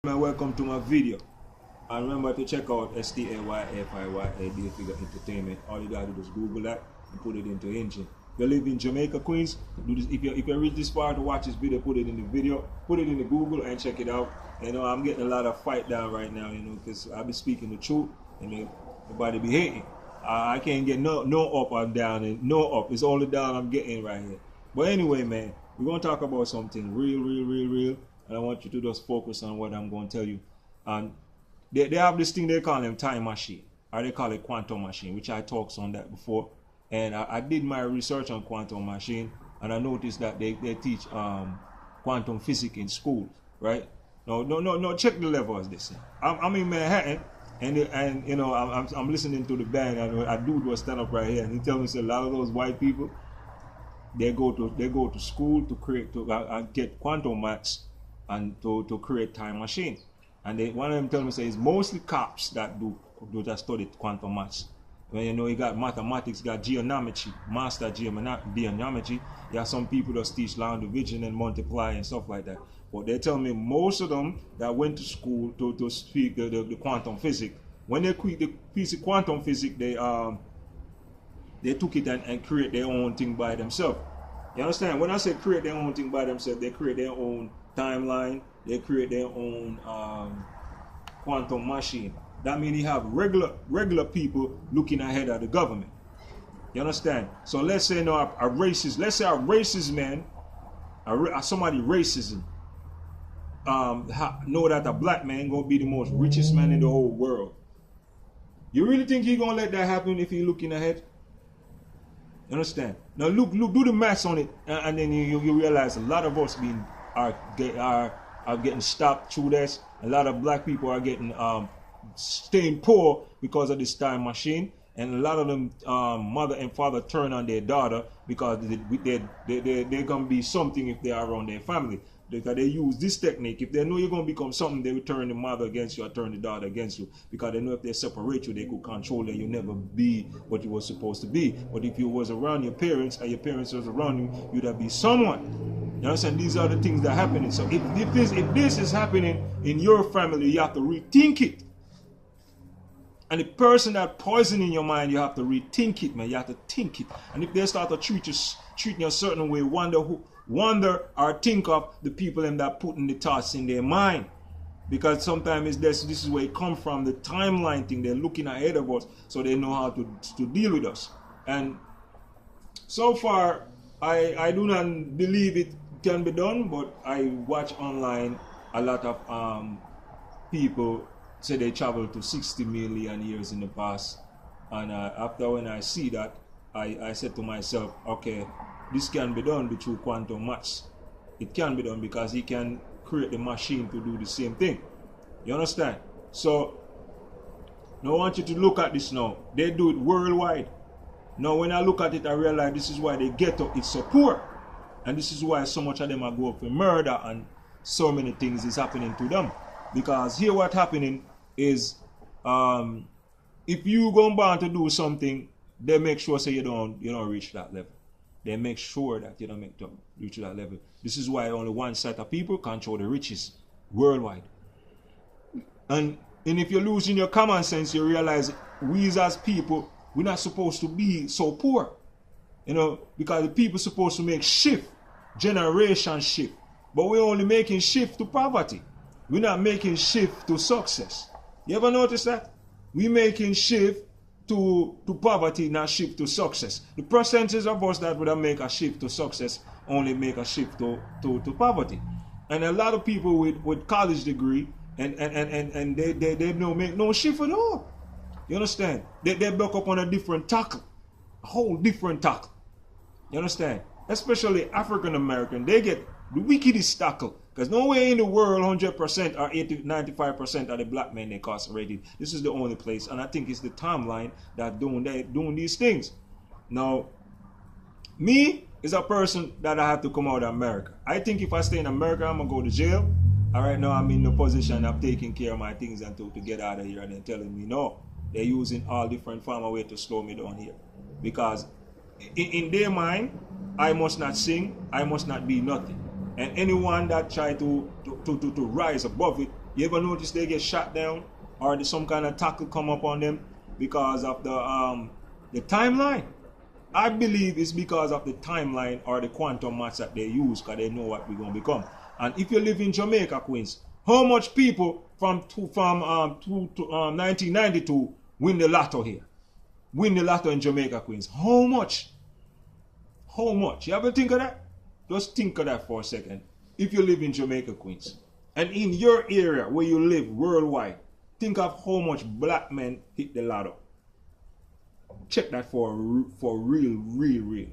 And welcome to my video. And remember to check out STAYFIYA Deal Figure Entertainment. All you gotta do is Google that and put it into engine. If you live in Jamaica, Queens, do this. If you reach this far to watch this video, put it in the video, put it in the Google and check it out. You know, I'm getting a lot of fight down right now, you know, because I be speaking the truth and everybody be hating. I can't get no up or down and no up. It's only down I'm getting right here. But anyway, man, we're gonna talk about something real. And I want you to just focus on what I'm going to tell you. And they have this thing they call them time machine, or they call it quantum machine, which I talked on that before. And I did my research on quantum machine, and I noticed that they teach quantum physics in schools, right? No, check the level of this. I'm in Manhattan, and you know, I'm listening to the band, and a dude was stand up right here, and he tells me, so a lot of those white people, they go to school to get quantum maths and to create time machines. And one of them tell me, say it's mostly cops that do that study quantum maths. When you know you got mathematics, you got geometry, master geometry. You have some people that teach long division and multiply and stuff like that. But they tell me most of them that went to school to speak the quantum physics, when they quit the piece of quantum physics, they took it and create their own thing by themselves. You understand? When I say create their own thing by themselves, they create their own timeline, they create their own quantum machine. That means you have regular people looking ahead of the government. You understand? So let's say a racist man, somebody racism, know that a black man gonna be the most richest man in the whole world. You really think he gonna let that happen if he looking ahead? You understand? Now look, do the maths on it, and then you realize a lot of us are getting stopped through this. A lot of black people are getting staying poor because of this time machine, and a lot of them mother and father turn on their daughter because they're gonna be something if they are around their family. Because they use this technique. If they know you're going to become something, they will turn the mother against you or turn the daughter against you. Because they know if they separate you, they could control you. You'll never be what you were supposed to be. But if you was around your parents and your parents was around you, you'd have been someone. You understand? These are the things that are happening. So if this is happening in your family, you have to rethink it. And the person that poisoning your mind, you have to rethink it, man. You have to think it. And if they start to treat you a certain way, wonder or think of the people that putting the thoughts in their mind. Because sometimes this is where it come from, the timeline thing. They're looking ahead of us, so they know how to deal with us. And so far, I do not believe it can be done, but I watch online a lot of people say they traveled to 60 million years in the past. And after when I see that, I said to myself, okay, this can be done through quantum maths. It can be done because he can create the machine to do the same thing. You understand? So, now I want you to look at this now. They do it worldwide. Now when I look at it, I realize this is why the ghetto is so poor. And this is why so much of them are going for murder and so many things is happening to them. Because here what's happening is, if you go born to do something, they make sure so you don't reach that level. They make sure that you don't reach that level. This is why only one set of people control the riches worldwide. And if you're losing your common sense, you realize we as people, we're not supposed to be so poor. You know, because the people supposed to make shift, generation shift. But we're only making shift to poverty. We're not making shift to success. You ever notice that? We're making shift to poverty, not shift to success. The percentage of us that would have make a shift to success only make a shift to poverty. And a lot of people with college degree and they don't make no shift at all. You understand? They buck up on a different tackle. A whole different tackle. You understand? Especially African American, they get the wickedest tackle. Because nowhere in the world 100% or 95% of the black men they incarcerated. This is the only place, and I think it's the timeline that doing these things. Now, me is a person that I have to come out of America. I think if I stay in America, I'm gonna go to jail. And right now I'm in the position of taking care of my things and to get out of here, and they're telling me no. They're using all different form of way to slow me down here. Because in their mind, I must not sing, I must not be nothing. And anyone that try to rise above it, you ever notice they get shot down or some kind of tackle come up on them because of the timeline? I believe it's because of the timeline or the quantum maths that they use, because they know what we're going to become. And if you live in Jamaica, Queens, how much people from 1992 win the lotto here? Win the lotto in Jamaica, Queens. How much? How much? You ever think of that? Just think of that for a second. If you live in Jamaica, Queens, and in your area where you live worldwide, think of how much black men hit the lotto. Check that for real.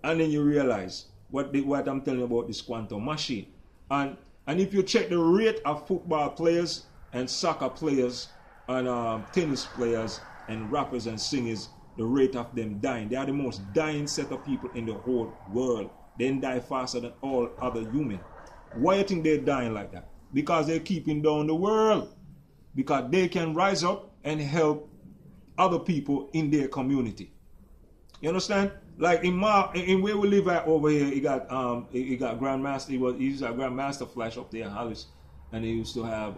And then you realize what I'm telling you about this quantum machine. And if you check the rate of football players and soccer players and tennis players and rappers and singers, the rate of them dying, they are the most dying set of people in the whole world. They die faster than all other humans. Why do you think they're dying like that? Because they're keeping down the world. Because they can rise up and help other people in their community. You understand? Like in where we live at over here, he got Grandmaster. He used to have Grandmaster Flash up there in Hollis, and he used to have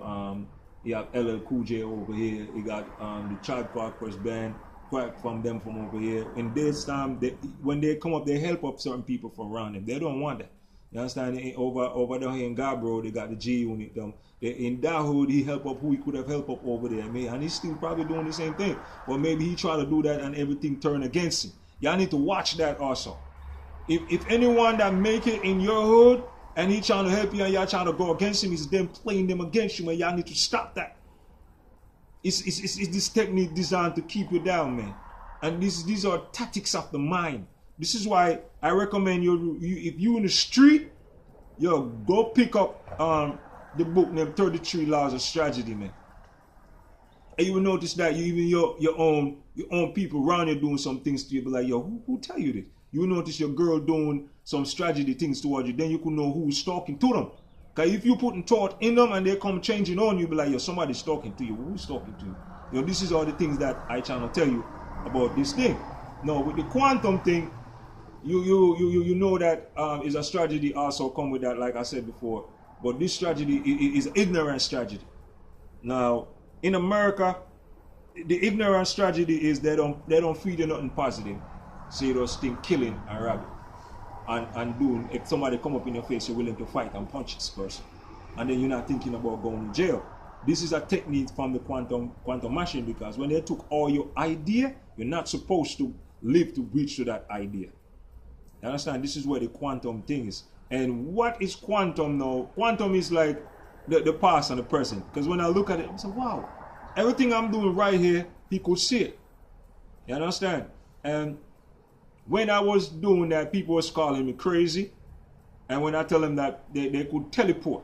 he have LL Cool J over here. He got the Child Quest band from over here. In this time, when they come up, they help up certain people from around them. They don't want that. You understand? Over there in Gabro, they got the G Unit. In Dahood, he helped up who he could have helped up over there, man. And he's still probably doing the same thing. But maybe he tried to do that and everything turned against him. Y'all need to watch that also. If anyone that make it in your hood and he trying to help you and y'all trying to go against him, it's them playing them against you, man. Y'all need to stop that. It's this technique designed to keep you down, man. And these are tactics of the mind. This is why I recommend you if you in the street, go pick up the book named 33 Laws of Strategy, man. And you will notice that your own people around you doing some things to you, be like, yo, who tell you this? You will notice your girl doing some strategy things towards you, then you can know who's talking to them. Because if you putting thought in them and they come changing on you, be like, yo, somebody's talking to you. Who's talking to you? You know, this is all the things that I try to tell you about this thing. Now, with the quantum thing, you know that is a strategy also come with that, like I said before. But this strategy is ignorant strategy. Now, in America, the ignorant strategy is they don't feed you nothing positive. So you just think killing and robbing. And doing, if somebody come up in your face, you're willing to fight and punch this person. And then you're not thinking about going to jail. This is a technique from the quantum machine, because when they took all your idea, you're not supposed to live to reach to that idea. You understand? This is where the quantum thing is. And what is quantum now? Quantum is like the past and the present. Because when I look at it, I say, wow, everything I'm doing right here, he could see it. You understand? And when I was doing that, people was calling me crazy. And when I tell them that they could teleport.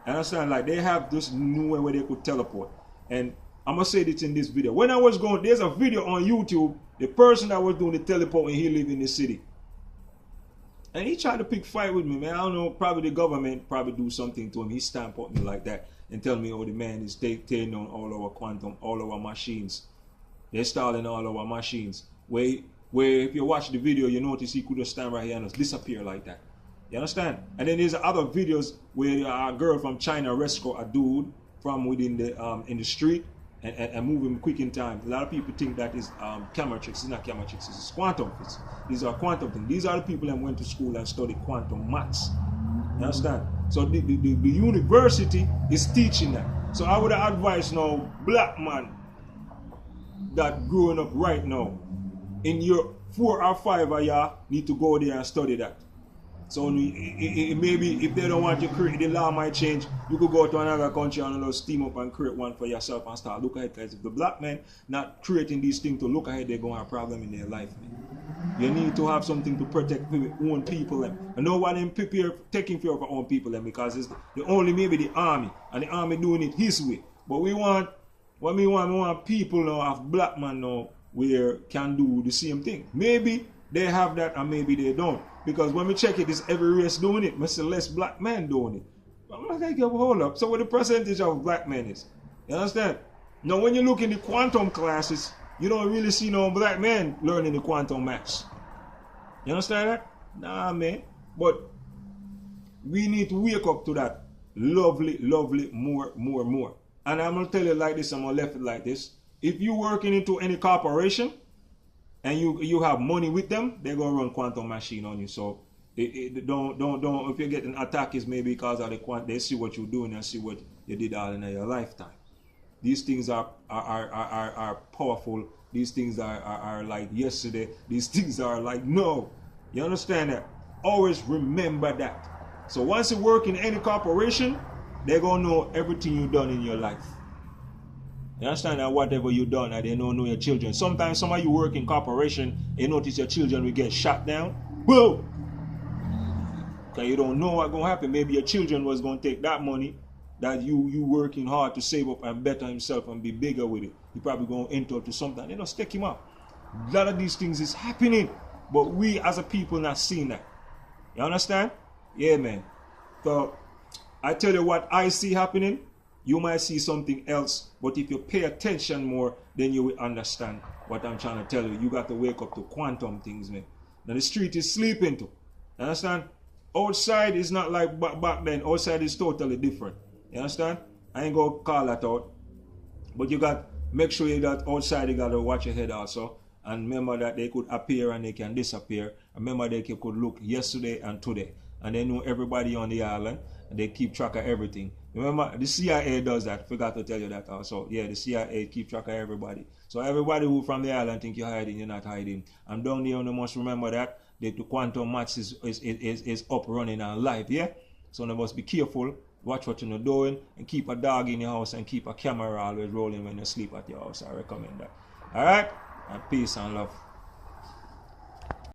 You understand? Like they have this new way where they could teleport. And I'm going to say this in this video. When I was going, there's a video on YouTube, the person that was doing the teleport, and he lived in the city. And he tried to pick fight with me, man. I don't know, probably the government probably do something to him. He stamp on me like that and tell me, oh, the man is taking on all our quantum, all our machines. They're installing all our machines. Where if you watch the video, you notice he could just stand right here and just disappear like that. You understand? And then there's other videos where a girl from China rescue a dude from within the in the street and move him quick in time. A lot of people think that is camera tricks. It's not camera tricks. It's quantum. These are quantum things. These are the people that went to school and studied quantum maths. You understand? So the university is teaching that. So I would advise now, black man that growing up right now, in your 4 or 5 of y'all need to go there and study that. So maybe if they don't want you to create, the law might change. You could go to another country and steam up and create one for yourself and start look ahead. Because if the black men not creating these things to look ahead, they're going to have a problem in their life, man. You need to have something to protect your own people. And no one taking care of our own people, because it's the only maybe the army. And the army doing it his way. But we want people now, have black man now, where can do the same thing. Maybe they have that and maybe they don't. Because when we check it, it's every race doing it. But less black men doing it. I'm like, hold up. So what the percentage of black men is? You understand? Now when you look in the quantum classes, you don't really see no black men learning the quantum maths. You understand that? Nah, man. But We need to wake up to that. Lovely, lovely, more. And I'm gonna tell you like this, I'm gonna left it like this. If you working into any corporation and you have money with them, they're gonna run quantum machine on you. So don't if you get an attack, is maybe because of the they see what you're doing and see what you did all in your lifetime. These things are powerful. These things are like yesterday. These things are like no. You understand that? Always remember that. So once you work in any corporation, they're gonna know everything you've done in your life. You understand that? Whatever you done, and they don't know your children. Sometimes some of you work in corporation, you notice your children will get shot down. Boom! Because you don't know what's gonna happen. Maybe your children was gonna take that money that you working hard to save up and better himself and be bigger with it. You probably gonna enter to something. They don't stick him up. A lot of these things is happening, but we as a people not seeing that. You understand? Yeah, man. So I tell you what I see happening. You might see something else, but if you pay attention more, then you will understand what I'm trying to tell you. You got to wake up to quantum things, man. Now the street is sleeping too. You understand? Outside is not like back then. Outside is totally different. You understand? I ain't gonna call that out. But you got make sure you got outside, you gotta watch your head also. And remember that they could appear and they can disappear. Remember they could look yesterday and today. And they know everybody on the island. And they keep track of everything. Remember, the CIA does that. Forgot to tell you that also. Yeah, the CIA keep track of everybody. So everybody who from the island think you're hiding, you're not hiding. And down there, you must remember that the quantum match is up, running, and live, yeah? So you must be careful, watch what you're doing, and keep a dog in your house and keep a camera always rolling when you sleep at your house. I recommend that. Alright? And peace and love.